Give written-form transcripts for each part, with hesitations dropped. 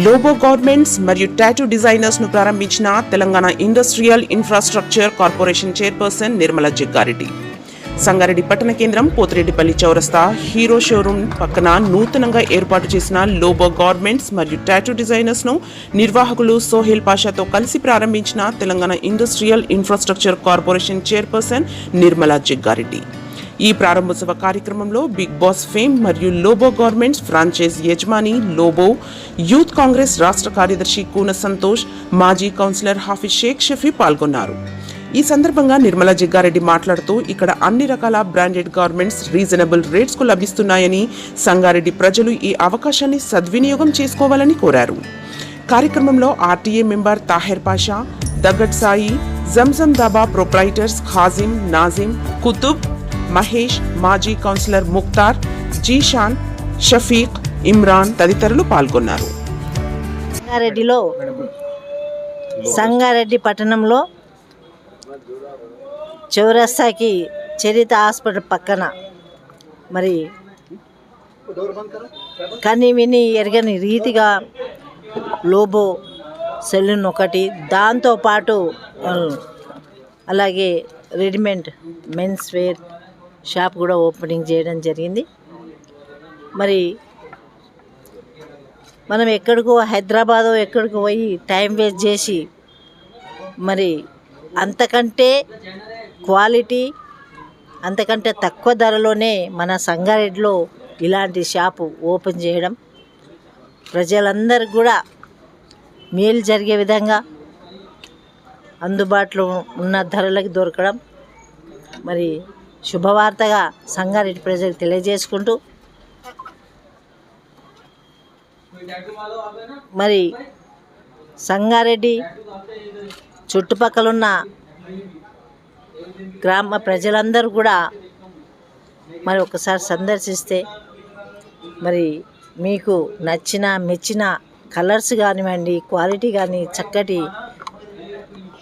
Lobo garments మరియు tattoo designers ను ప్రారంభించిన Telangana industrial infrastructure corporation chairperson Nirmala Jaggareddy. Sangareddy పట్టణ కేంద్రం పోతిరెడ్డిపల్లి చౌరస్తా హీరో షోరూమ్ పక్కన నూతనంగా ఏర్పాటు చేసిన లోబో గార్మెంట్స్ మరియు టాటూ డిజైనర్స్ ను నిర్వాహకులు సోహెల్ పాషాతో కలిసి ప్రారంభించిన Telangana industrial infrastructure corporation chairperson Nirmala Jaggareddy. ఈ ప్రారంభోత్సవ కార్యక్రమంలో బిగ్ బాస్ ఫేమ్ మరియు లోబో గార్మెంట్స్ ఫ్రాంచైజ్ యజమాని లోబో యూత్ కాంగ్రెస్ రాష్ట్ర కార్యదర్శి కూన సంతోష్, మాజీ కౌన్సిలర్ హాఫీజ్ షేక్ షఫీ పాల్గొన్నారు. ఈ సందర్భంగా నిర్మలా జగ్గారెడ్డి మాట్లాడుతూ ఇక్కడ అన్ని రకాల బ్రాండెడ్ గార్మెంట్స్ రీజనబుల్ రేట్స్ కు లభిస్తున్నాయని, సంగారెడ్డి ప్రజలు ఈ అవకాశాన్ని సద్వినియోగం చేసుకోవాలని కోరారు. కార్యక్రమంలో ఆర్టీఏ మెంబర్ తాహెర్ పాషా, దగ్గట్ సాయి, జంజం దాబా ప్రొప్రైటర్స్ ఖాజిం, నాజిం, కుతుబ్, మహేష్, మాజీ కౌన్సిలర్ ముక్తార్, జీషాన్, షఫీక్, ఇమ్రాన్ తదితరులు పాల్గొన్నారు. సంగారెడ్డి పట్టణంలో చౌరస్తాకి చరిత హాస్పిటల్ పక్కన మరి కని విని ఎరగని రీతిగా లోబో సెలూన్ ఒకటి, దాంతోపాటు అలాగే రెడీమేడ్ మెన్స్ వేర్ షాప్ కూడా ఓపెనింగ్ చేయడం జరిగింది. మరి మనం ఎక్కడికో హైదరాబాద్ ఎక్కడికో పోయి టైం వేస్ట్ చేసి మరి అంతకంటే క్వాలిటీ అంతకంటే తక్కువ ధరలోనే మన సంగారెడ్డిలో ఇలాంటి షాపు ఓపెన్ చేయడం ప్రజలందరికీ కూడా మేలు జరిగే విధంగా అందుబాటులో ఉన్న ధరలకు దొరకడం మరి శుభవార్తగా సంగారెడ్డి ప్రజలకు తెలియజేసుకుంటూ మరి సంగారెడ్డి చుట్టుపక్కలున్న గ్రామ ప్రజలందరూ కూడా మరి ఒకసారి సందర్శిస్తే మరి మీకు నచ్చిన మెచ్చిన కలర్స్ కానివ్వండి, క్వాలిటీ కానీ చక్కటి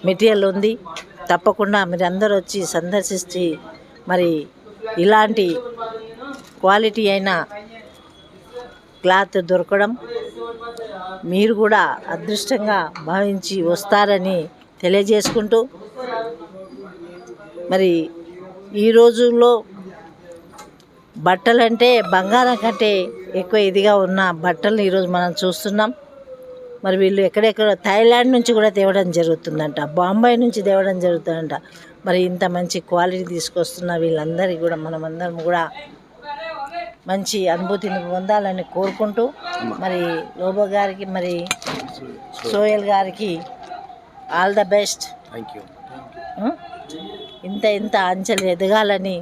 మెటీరియల్ ఉంది. తప్పకుండా మీరు అందరూ వచ్చి సందర్శించి మరి ఇలాంటి క్వాలిటీ అయిన క్లాత్ దొరకడం మీరు కూడా అదృష్టంగా భావించి వస్తారని తెలియజేసుకుంటూ మరి ఈ రోజుల్లో బట్టలంటే బంగారం కంటే ఎక్కువ ఇదిగా ఉన్న బట్టలు ఈరోజు మనం చూస్తున్నాం. మరి వీళ్ళు ఎక్కడెక్కడ థాయిలాండ్ నుంచి కూడా తేవడం జరుగుతుందంట, బాంబే నుంచి తేవడం జరుగుతుందంట. మరి ఇంత మంచి క్వాలిటీ తీసుకొస్తున్న వీళ్ళందరికీ కూడా మనమందరం కూడా మంచి అనుభూతిని పొందాలని కోరుకుంటూ మరి లోబో గారికి మరి సోహెల్ గారికి all the best. Thank you. ఇంత అంచెలు ఎదగాలని,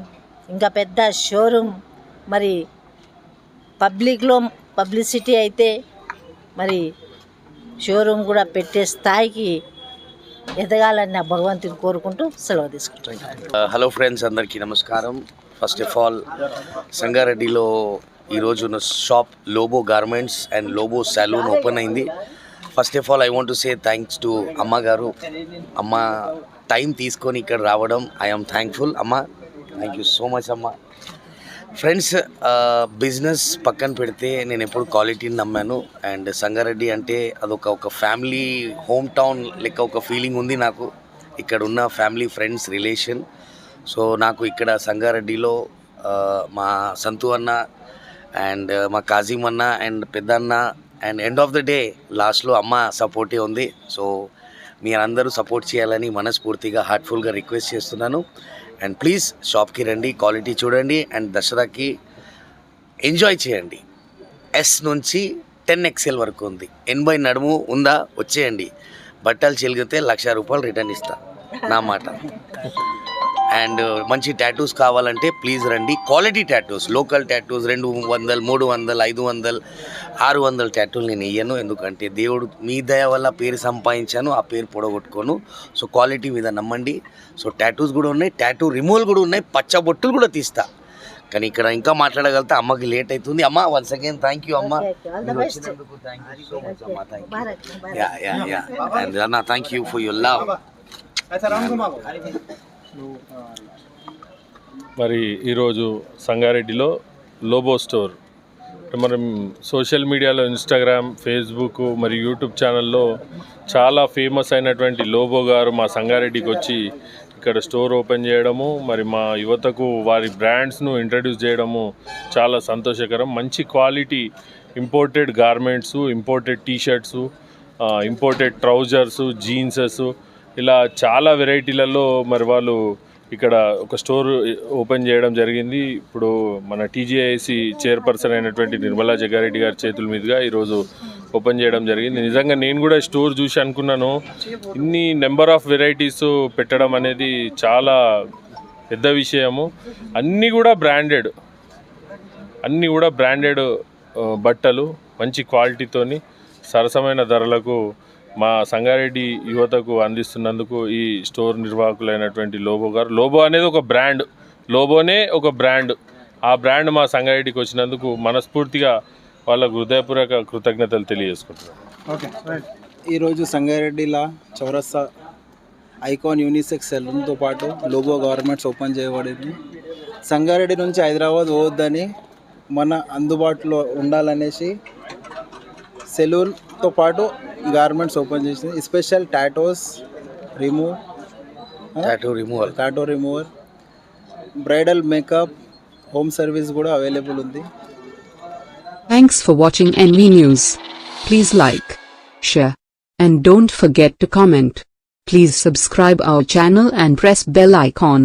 ఇంకా పెద్ద షోరూమ్ మరి పబ్లిక్లో పబ్లిసిటీ అయితే మరి షోరూమ్ కూడా పెట్టే స్థాయికి ఎదగాలని నా భగవంతుని కోరుకుంటూ సెలవు తీసుకుంటాను. హలో ఫ్రెండ్స్, అందరికీ నమస్కారం. ఫస్ట్ ఆఫ్ ఆల్ సంగారెడ్డిలో ఈరోజు shop Lobo garments and Lobo salon open అయింది. First of all I want to say thanks to అమ్మ గారు. అమ్మ టైం తీసుకొని ఇక్కడ రావడం ఐఎమ్ థ్యాంక్ఫుల్. అమ్మ, థ్యాంక్ యూ సో మచ్ అమ్మ. ఫ్రెండ్స్, బిజినెస్ పక్కన పెడితే నేను ఎప్పుడు క్వాలిటీని నమ్మాను. అండ్ సంగారెడ్డి అంటే అదొక ఫ్యామిలీ హోమ్ టౌన్ లెక్క ఒక ఫీలింగ్ ఉంది నాకు. ఇక్కడ ఉన్న ఫ్యామిలీ, ఫ్రెండ్స్, రిలేషన్. సో నాకు ఇక్కడ సంగారెడ్డిలో మా సంతు అన్న అండ్ మా కాజీం అన్న and Peddanna and end of the day లాస్ట్లో అమ్మ సపోర్టే ఉంది. సో మీరందరూ సపోర్ట్ చేయాలని మనస్ఫూర్తిగా హార్ట్ఫుల్గా రిక్వెస్ట్ చేస్తున్నాను. అండ్ ప్లీజ్ షాప్కి రండి, క్వాలిటీ చూడండి అండ్ దసరాకి ఎంజాయ్ చేయండి. ఎస్ నుంచి 10XL వరకు ఉంది. 80 నడుము ఉందా, వచ్చేయండి. బట్టలు చిలిగితే ₹1,00,000 రిటర్న్ ఇస్తా, నా మాట. అండ్ మంచి టాటూస్ కావాలంటే ప్లీజ్ రండి. క్వాలిటీ టాటూస్, లోకల్ టాటూస్ 200, 300, 500, 600 టాటూలు నేను వేయను. ఎందుకంటే దేవుడు మీ దయ వల్ల పేరు సంపాదించాను, ఆ పేరు పొడగొట్టుకోను. సో క్వాలిటీ మీద నమ్మండి. సో టాటూస్ కూడా ఉన్నాయి, టాటూ రిమూవల్ కూడా ఉన్నాయి, పచ్చబొట్టులు కూడా తీస్తా. కానీ ఇక్కడ ఇంకా మాట్లాడగలుగుతా. అమ్మకి లేట్ అవుతుంది. అమ్మ, వన్స్ అగైన్ థ్యాంక్ యూ అమ్మ. వచ్చినందుకు థ్యాంక్ యూ సో మచ్ అమ్మ. Thank you. అండ్ అన్న, thank you for your love. మరి ఈరోజు సంగారెడ్డిలో లోబో స్టోర్ మనం సోషల్ మీడియాలో ఇన్స్టాగ్రామ్, ఫేస్బుక్ మరియు యూట్యూబ్ ఛానల్లో చాలా ఫేమస్ అయినటువంటి లోబో గారు మా సంగారెడ్డికి వచ్చి ఇక్కడ స్టోర్ ఓపెన్ చేయడము, మరి మా యువతకు వారి బ్రాండ్స్ను ఇంట్రడ్యూస్ చేయడము చాలా సంతోషకరం. మంచి quality imported garments, imported t-shirts, imported trousers, jeanses, ఇలా చాలా వెరైటీలలో మరి వాళ్ళు ఇక్కడ ఒక స్టోర్ ఓపెన్ చేయడం జరిగింది. ఇప్పుడు మన టీజీఐసి చైర్పర్సన్ అయినటువంటి నిర్మలా జగ్గారెడ్డి గారి చేతుల మీదుగా ఈరోజు ఓపెన్ చేయడం జరిగింది. నిజంగా నేను కూడా స్టోర్ చూసి అనుకున్నాను, ఇన్ని నెంబర్ ఆఫ్ వెరైటీస్ పెట్టడం అనేది చాలా పెద్ద విషయము. అన్నీ కూడా బ్రాండెడ్ బట్టలు మంచి క్వాలిటీతోని సరసమైన ధరలకు మా సంగారెడ్డి యువతకు అందిస్తున్నందుకు ఈ స్టోర్ నిర్వాహకులైనటువంటి లోబో గారు, లోబో అనేది ఒక బ్రాండ్, లోబోనే ఒక బ్రాండ్, ఆ బ్రాండ్ మా సంగారెడ్డికి వచ్చినందుకు మనస్ఫూర్తిగా వాళ్ళకు హృదయపూర్వక కృతజ్ఞతలు తెలియజేసుకుంటున్నాను. ఈరోజు సంగారెడ్డిలో చౌరస్తా ఐకాన్ యూనిసెక్స్ సెలూన్తో పాటు లోబో గార్మెంట్స్ ఓపెన్ చేయబడింది. సంగారెడ్డి నుంచి హైదరాబాద్ పోవద్దని మన అందుబాటులో ఉండాలనేసి సెలూన్తో పాటు గార్మెంట్స్ ఓపెన్ చేసింది. Special tattoo remover, bridal makeup, home service కూడా అవైలబుల్ ఉంది. Thanks for watching NV News. Please like, share, and don't forget to comment. Please subscribe our channel and press bell icon.